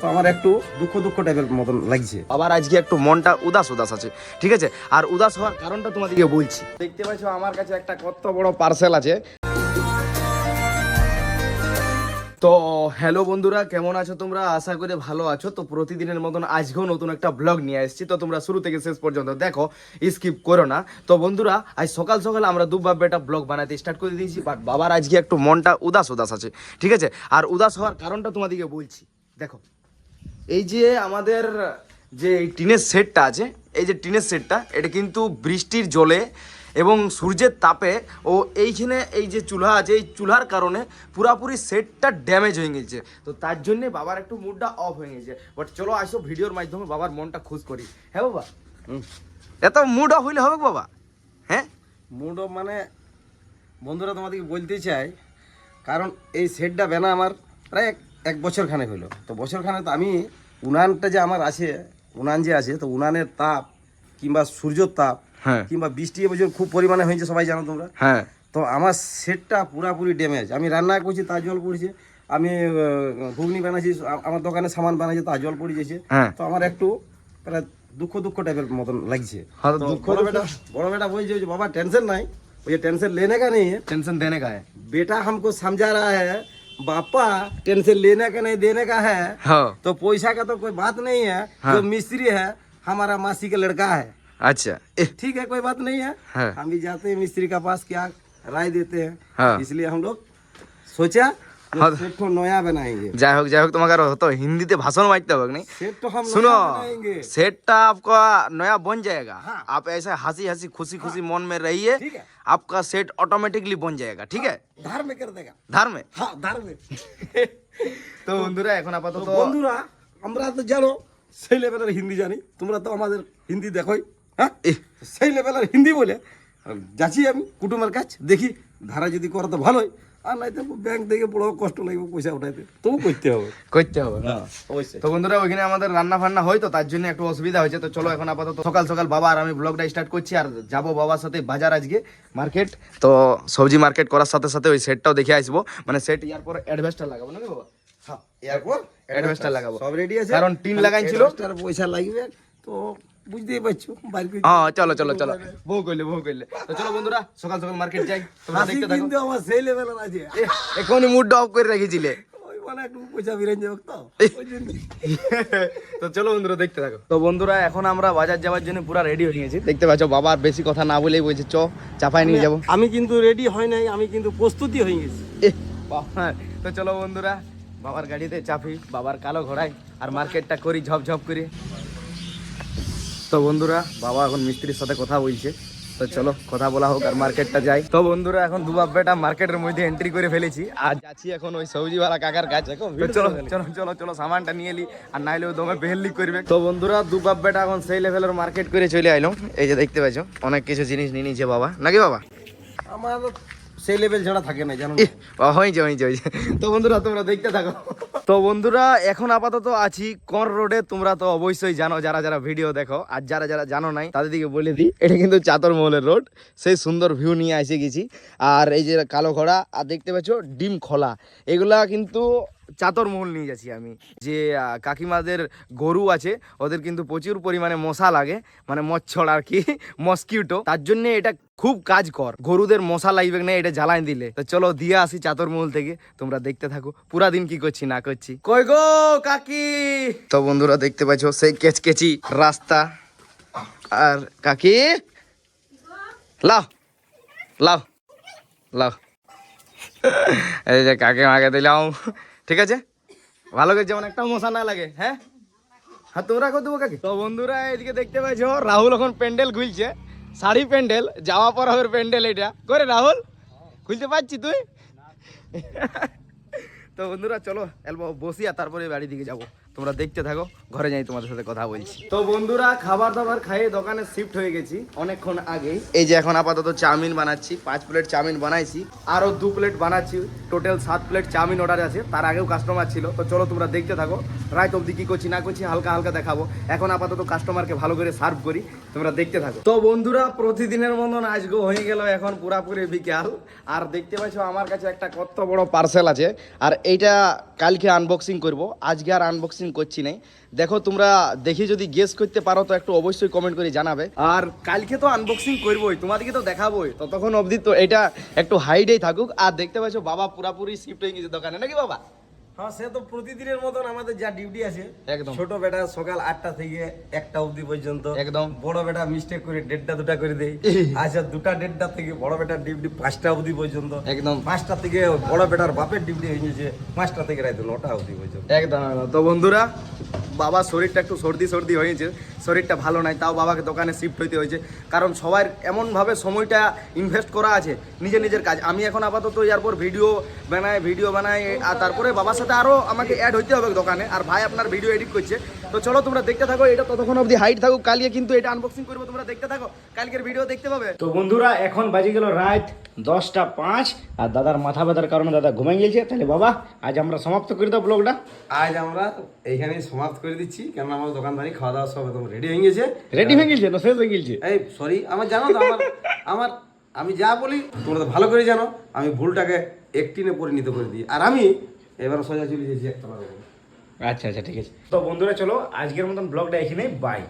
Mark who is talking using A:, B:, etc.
A: তো আমার একটু দুঃখ দুঃখ টাইপের মতন লাগছে।
B: আবার আজকে একটু মনটা উদাস উদাস আছে, ঠিক আছে? আর উদাস হওয়ার কারণটা তোমাদেরকে বলছি। দেখতে পাচ্ছ আমার কাছে একটা কত বড় পার্সেল আছে। তো হ্যালো বন্ধুরা, কেমন আছো তোমরা? আশা করি ভালো আছো। তো প্রতিদিনের মতন আজকেও নতুন একটা ব্লগ নিয়ে এসেছি। তো তোমরা শুরু থেকে শেষ পর্যন্ত দেখো, স্কিপ করো না। তো বন্ধুরা, আজ সকাল সকাল আমরা দুভাবে একটা ব্লগ বানাতে স্টার্ট করে দিয়েছি, বাট বাবার আজকে একটু মনটা উদাস উদাস আছে, ঠিক আছে? আর উদাস হওয়ার কারণটা তোমাদেরকে বলছি। দেখো, এই যে আমাদের যে এই টিনের সেটটা আছে, এই যে টিনের সেটটা, এটা কিন্তু বৃষ্টির জলে এবং সূর্যের তাপে ও এইখানে এই যে চুলা আছে, এই চুলার কারণে পুরাপুরি সেটটা ড্যামেজ হয়ে গেছে। তো তার জন্যে বাবার একটু মুডটা অফ হয়ে গেছে। বাট চলো আসো ভিডিওর মাধ্যমে বাবার মনটা খুশ করি। হ্যাঁ বাবা, এত মুড অফ হইলে হবে বাবা? হ্যাঁ,
A: মুড অফ মানে বন্ধুরা তোমাদেরকে বলতে চাই, কারণ এই সেটটা বেনা আমার প্রায় এক বছর খানেক হইলো। তো বছর খানেক তো আমি উনানটা যে আমার আছে, উনান যে আছে, তো উনানের তাপ কিংবা সূর্যর তাপ
B: হ্যাঁ,
A: কিংবা বৃষ্টি এবছর খুব পরিমাণে হয়েছে, সবাই জানো তোমরা।
B: হ্যাঁ,
A: তো আমার সেটটা পুরাপুরি ড্যামেজ। আমি রান্না করছি তার জল পড়েছে, আমি ঘুগনি বানাচ্ছি, আমার দোকানে সামান বানাচ্ছি তার জল পড়ে যাচ্ছে।
B: হ্যাঁ।
A: তো আমার একটু প্রায় দুঃখ দুঃখ টাইপের মতন লাগছে।
B: हाँ, तो
A: তো
B: दुख
A: বড় বেটা বলছে যে বাবা টেंशन नहीं, ये टेंशन लेने का नहीं है,
B: टेंशन देने का है।
A: बेटा हमको समझा रहा है, बापा टेंशन लेने का नहीं देने का है।
B: हाँ,
A: तो पैसा का तो कोई बात नहीं है।
B: हाँ।
A: जो मिस्त्री है हमारा मासी का लड़का है,
B: अच्छा।
A: ठीक है, कोई बात नहीं है।
B: हाँ।
A: हम भी जाते हैं मिस्त्री का पास, क्या राय देते हैं।
B: हाँ।
A: इसलिए हम लोग सोचा
B: हाँ।
A: सेट को नया बनाएंगे।
B: যাই হোক তোমাকে আর তো হিন্দিতে ভাষণ मारते हो नहीं?
A: सेट तो हम
B: सुनो,
A: नया बनाएंगे।
B: सेटटा आपका नया बन जाएगा।
A: हाँ।
B: आप ऐसे हंसी हंसी खुशी खुशी मन में रहिए,
A: ठीक है।
B: आपका सेट ऑटोमेटिकली बन जाएगा, ठीक है?
A: धार में कर देगा।
B: धार में।
A: हाँ, धार में।
B: তো বন্ধুরা এখন আপাতত
A: তো বন্ধুরা, আমরা তো জানো সেই লেভেলের হিন্দি জানি, তোমরা তো আমাদের হিন্দি দেখোই। হ্যাঁ,
B: এহ,
A: সেই লেভেলের হিন্দি বলে যাচ্ছি আমি কুটুমের কাছ, দেখি ধারা যদি করে তো ভালোই, আর নাই তো ব্যাংক থেকে বড় কষ্ট লাগবে পয়সা উঠাইতে, তবু করতে হবে।
B: করতে হবে।
A: হ্যাঁ, অবশ্যই।
B: তো বন্ধুরা, ওইখানে আমাদের রান্না ফান্না হয়, তো তার জন্য একটু অসুবিধা হয়েছে। তো চলো এখন আপাতত সকাল সকাল বাবা আর আমি ব্লগটা স্টার্ট করছি, আর যাবো বাবার সাথে বাজার আজকে মার্কেট। তো সবজি মার্কেট করার সাথে সাথে ওই সেটটাও দেখে আসবো, মানে সেট ইয়ার পর অ্যাডভেস্টার লাগাবো নাকি বাবা?
A: হ্যাঁ, এরপর
B: অ্যাডভেস্টার লাগাবো,
A: সব রেডি আছে,
B: কারণ টিন লাগাইছিল।
A: এক্সট্রা পয়সা লাগবে তো বুঝতেই পারছো, বাইরে
B: হ্যাঁ, চলো চলো চলো, বউ করলে। তো চলো বন্ধুরা, সকাল সকাল মার্কেট যাই, তোমরা
A: হাসি
B: দেখতে থাকো।
A: কিন্তু আমার সেই লেভেলের আছে।
B: এখনই মুড অফ করে রেখেছিলে।
A: ওই মানে একটু পয়সা বেরিয়ে যাবে তো, ওই জন্য।
B: তো চলো বন্ধুরা দেখতে থাকো। তো বন্ধুরা, এখন আমরা বাজার যাওয়ার জন্য পুরো রেডি হয়ে গেছি। দেখতে পাচ্ছ বাবা আর বেশি কথা না বলেই বলছে চ চাপাই নিয়ে যাবো।
A: আমি কিন্তু রেডি হয় নাই, আমি কিন্তু প্রস্তুতি হয়ে গেছি।
B: বাবা, তো চলো বন্ধুরা, বাবার গাড়িতে চাপি, বাবার কালো ঘোড়ায়, আর মার্কেটটা করি ঝপঝপ করে। তো বন্ধুরা, বাবা এখন মিস্ত্রির সাথে কথা বলছে, তো চলো কথা বলা হোক আর মার্কেটটা যাই। তো বন্ধুরা, এখন দুবাব্বেটা মার্কেটের মধ্যে এন্ট্রি করে ফেলেছি, আর যাচ্ছি এখন ওই সবজিওয়ালা কাকার কাছে। তো চলো চলো চলো চলো, সামানটা নিয়ে এলি, আর নাইলে ও দমে বেহেল্লি করবে। তো বন্ধুরা, দুবাব্বেটা এখন সেই লেভেলের মার্কেট করে চলে আইলাম। এই যে দেখতে পাচ্ছ অনেক কিছু জিনিস নিয়ে নিয়েছে বাবা, নাকি বাবা?
A: আমার সেই লেভেল ছাড়া থাকে না, জানো।
B: হয়েছে। তো বন্ধুরা, তোমরা দেখতে থাকো। তো বন্ধুরা, এখন আপাতত আছি কর রোডে। তোমরা তো অবশ্যই জানো, যারা যারা ভিডিও দেখো, আর যারা যারা জানো নাই তাদের দিকে বলে দিই, এটা কিন্তু চাতর মহলের রোড। সেই সুন্দর ভিউ নিয়ে এসে গেছি। আর এই যে কালো ঘোড়া, আর দেখতে পাচ্ছ ডিম খোলা, এগুলা কিন্তু চাতর মহল নিয়ে যাচ্ছি আমি। যে কাকিমাদের গরু আছে, ওদের কিন্তু প্রচুর পরিমাণে মশা লাগে, মানে মচ্ছর আর কি, মস্কিউটো। তার জন্য এটা খুব কাজ কর, গরুদের মশা লাগবে না এটা জ্বালাই দিলে। তো চলো দিয়ে আসি চাতর মহল থেকে, তোমরা দেখতে থাকো পুরা দিন কি করছি না করছি। কই গো কাকি? তো বন্ধুরা, দেখতে পাচ্ছ সেই কেচকেচি রাস্তা। আর কাকি, লাও লাও লাও, এই যে কাকে মাকে দিলাম, ঠিক আছে? ভালো করে যেমন একটা মশা না লাগে। হ্যাঁ হ্যাঁ, তোমরা কর দেবো কাকি। তো বন্ধুরা, এদিকে দেখতে পাচ্ছ রাহুল এখন প্যান্ডেল খুলছে, শাড়ি প্যান্ডেল, যাওয়া পর হবে প্যান্ডেল। এটা করে রাহুল খুলতে পারছি তুই? তো বন্ধুরা, চলো এলবো বসি, আর তারপরে বাড়ি দিকে যাবো। তোমরা দেখতে থাকো, ঘরে যাই তোমাদের সাথে কথা বলছি। তো বন্ধুরা, খাবার দাবার খাইয়ে দোকানে শিফট হয়ে গেছি অনেকক্ষণ আগেই। এই যে এখন আপাতত চাউমিন বানাচ্ছি, 5 প্লেট চাউমিন বানাইছি, আরো 2 প্লেট বানাচ্ছি, টোটাল 7 প্লেট চাউমিন অর্ডার আছে। তার আগেও কাস্টমার ছিল। তো চলো তোমরা দেখতে থাকো, রাত অবধি কি করছি না করছি হালকা হালকা দেখাবো। এখন আপাতত কাস্টমারকে ভালো করে সার্ভ করি, তোমরা দেখতে থাকো। তো বন্ধুরা, প্রতিদিনের মতন আজকেও হয়ে গেল এখন পুরাপুরি বিকাল। আর দেখতে পাচ্ছ আমার কাছে একটা কত বড় পার্সেল আছে, আর এইটা কালকে আনবক্সিং করব, আজকে আর আনবক্সিং করছি নাই। দেখো তোমরা দেখি যদি গেস করতে পারো তো একটু অবশ্যই কমেন্ট করে জানাবে। আর কালকে তো আনবক্সিং করবোই, তোমাদেরকে তো দেখাবোই, ততক্ষণ অবধি তো এটা একটু হাইডেই থাকুক। আর দেখতে পাচ্ছ বাবা পুরাপুরি শিফট হয়ে গেছে দোকানে, নাকি বাবা?
A: হ্যাঁ, সে তো প্রতিদিনের মতন আমাদের যা ডিউটি আছে
B: একদম।
A: ছোট বেটা সকাল 8টা থেকে 1টা অবধি পর্যন্ত,
B: একদম।
A: বড় বেটা মিস্টেক করে 1:30 2টা করে দেয়। আচ্ছা 2টা 1:30 থেকে বড় বেটার ডিউটি 5টা অবধি পর্যন্ত,
B: একদম।
A: 5টা থেকে বড় বেটার বাপের ডিউটি হয়ে গেছে 5টা থেকে রাত 9টা অবধি পর্যন্ত।
B: একদম একদম। তো বন্ধুরা, বাবার শরীরটা একটু সর্দি হয়েছে, শরীরটা ভালো নাই, তাও বাবাকে দোকানে শিফট হইতে হয়েছে। কারণ সবার এমনভাবে সময়টা ইনভেস্ট করা আছে নিজের কাজ। আমি এখন আপাতত এরপর ভিডিও বানাই আর তারপরে বাবার সাথে আরও আমাকে অ্যাড হইতে হবে দোকানে। আর ভাই আপনার ভিডিও এডিট করছে। তো চলো তোমরা দেখতে থাকো, এটা ততক্ষণ অবধি হাইট থাকুক, কালকে কিন্তু এটা আনবক্সিং করবো, তোমরা দেখতে থাকো, কালকের ভিডিও দেখতে পাবে। তো বন্ধুরা, এখন বাজে গেল রাত 10:05 আর দাদার মাথা ব্যথার কারণে দাদা ঘুমাই গেছে। তাহলে বাবা আজ আমরা সমাপ্ত করে দাও ব্লগটা।
A: আজ আমরা এইখানেই সমাপ্ত করে দিচ্ছি, কারণ আমার দোকানদারি খাওয়া দাওয়া সব একদম রেডি হয়ে গেছে।
B: রেডি হয়ে গেছে তো শেষ হয়ে গেছে।
A: এই সরি, আমার জানো তো আমার আমি যা বলি তোমরা তো ভালো করে জানো, আমি ভুলটাকে একটিনে পরিণত করে দিই। আর আমি এবার সোজা চলে যাচ্ছি একটা।
B: আচ্ছা ঠিক আছে। তো বন্ধুরা চলো আজকের মতন ব্লগটা এখানেই বাই।